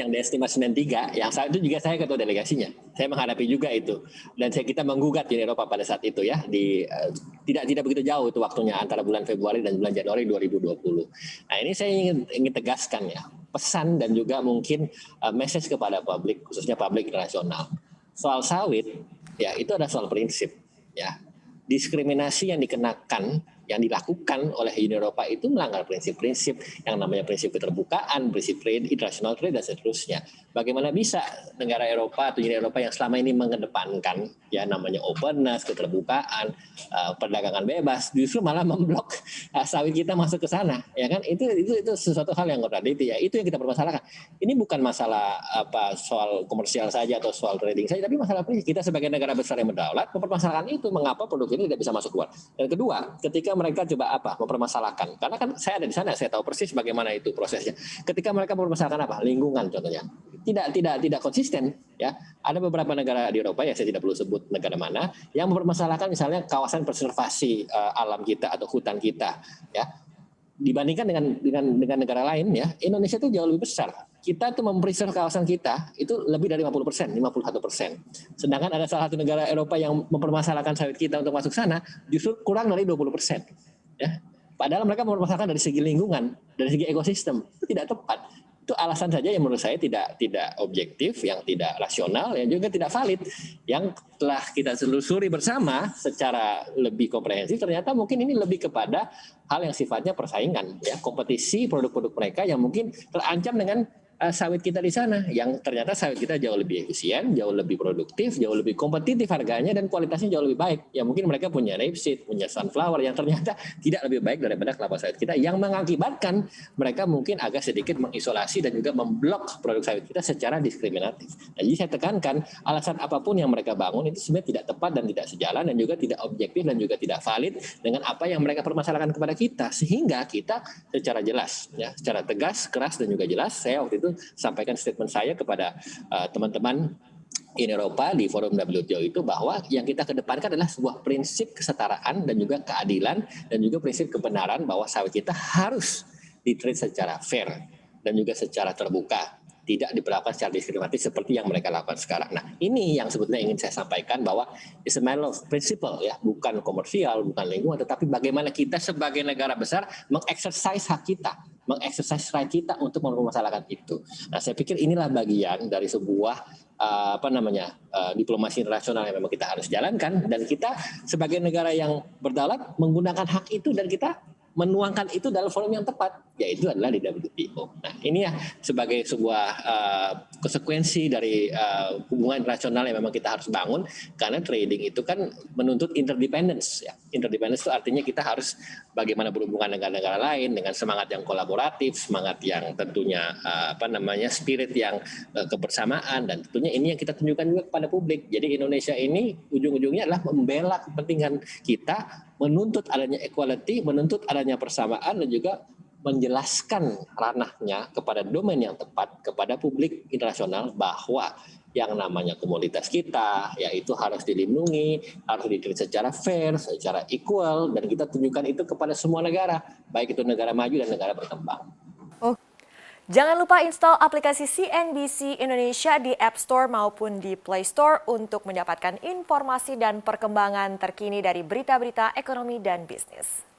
yang di estimasi 93, yang saat itu juga saya ketua delegasinya. Saya menghadapi juga itu, dan kita menggugat Uni Eropa pada saat itu ya, tidak begitu jauh itu waktunya antara bulan Februari dan bulan Januari 2020. Nah ini saya ingin tegaskan ya, pesan dan juga mungkin message kepada publik, khususnya publik internasional. Soal sawit ya itu adalah soal prinsip ya. Diskriminasi yang dikenakan, yang dilakukan oleh Uni Eropa itu melanggar prinsip-prinsip yang namanya prinsip keterbukaan, prinsip trade, international trade dan seterusnya. Bagaimana bisa negara Eropa atau Uni Eropa yang selama ini mengedepankan ya namanya openness, keterbukaan, perdagangan bebas, justru malah memblok sawit kita masuk ke sana, ya kan? Itu sesuatu hal yang kontradiktif ya. Itu yang kita permasalahkan. Ini bukan masalah soal komersial saja atau soal trading saja, tapi masalah prinsip. Kita sebagai negara besar yang berdaulat mempermasalahkan itu, mengapa produk ini tidak bisa masuk keluar. Dan kedua, ketika mereka coba mempermasalahkan, karena kan saya ada di sana, saya tahu persis bagaimana itu prosesnya. Ketika mereka mempermasalahkan lingkungan contohnya, tidak konsisten ya. Ada beberapa negara di Eropa ya, saya tidak perlu sebut negara mana, yang mempermasalahkan misalnya kawasan preservasi alam kita atau hutan kita ya. Dibandingkan dengan negara lain ya, Indonesia itu jauh lebih besar. Kita tuh mempreserve kawasan kita itu lebih dari 50%, 51%. Sedangkan ada salah satu negara Eropa yang mempermasalahkan sawit kita untuk masuk sana justru kurang dari 20%. Ya. Padahal mereka mempermasalahkan dari segi lingkungan, dari segi ekosistem. Itu tidak tepat. Itu alasan saja yang menurut saya tidak objektif, yang tidak rasional, yang juga tidak valid. Yang telah kita telusuri bersama secara lebih komprehensif, ternyata mungkin ini lebih kepada hal yang sifatnya persaingan, ya, kompetisi produk-produk mereka yang mungkin terancam dengan sawit kita di sana, yang ternyata sawit kita jauh lebih efisien, jauh lebih produktif, jauh lebih kompetitif harganya dan kualitasnya jauh lebih baik. Ya mungkin mereka punya rapeseed, punya sunflower yang ternyata tidak lebih baik daripada kelapa sawit kita, yang mengakibatkan mereka mungkin agak sedikit mengisolasi dan juga memblok produk sawit kita secara diskriminatif. Nah, jadi saya tekankan alasan apapun yang mereka bangun itu sebenarnya tidak tepat dan tidak sejalan dan juga tidak objektif dan juga tidak valid dengan apa yang mereka permasalahkan kepada kita, sehingga kita secara jelas, ya, secara tegas, keras dan juga jelas, saya waktu itu sampaikan statement saya kepada teman-teman Uni Eropa di forum WTO itu, bahwa yang kita kedepankan adalah sebuah prinsip kesetaraan dan juga keadilan dan juga prinsip kebenaran, bahwa sawit kita harus di-treat secara fair dan juga secara terbuka, tidak diperlakukan secara diskriminatif seperti yang mereka lakukan sekarang. Nah, ini yang sebetulnya ingin saya sampaikan, bahwa it's a matter of principle ya, bukan komersial, bukan lingkungan, tetapi bagaimana kita sebagai negara besar mengeksersis hak kita, mengeksersis right kita untuk mempermasalahkan itu. Nah, saya pikir inilah bagian dari sebuah diplomasi internasional yang memang kita harus jalankan, dan kita sebagai negara yang berdaulat menggunakan hak itu dan kita menuangkan itu dalam forum yang tepat, yaitu adalah di WTO. Nah, ini ya sebagai sebuah konsekuensi dari hubungan internasional yang memang kita harus bangun, karena trading itu kan menuntut interdependence ya. Interdependence itu artinya kita harus bagaimana berhubungan dengan negara lain dengan semangat yang kolaboratif, semangat yang tentunya spirit yang kebersamaan, dan tentunya ini yang kita tunjukkan juga kepada publik. Jadi Indonesia ini ujung-ujungnya adalah membela kepentingan kita, menuntut adanya equality, menuntut adanya persamaan, dan juga menjelaskan ranahnya kepada domain yang tepat kepada publik internasional, bahwa yang namanya komoditas kita yaitu harus dilindungi, harus diterima secara fair, secara equal, dan kita tunjukkan itu kepada semua negara, baik itu negara maju dan negara berkembang. Jangan lupa install aplikasi CNBC Indonesia di App Store maupun di Play Store untuk mendapatkan informasi dan perkembangan terkini dari berita-berita ekonomi dan bisnis.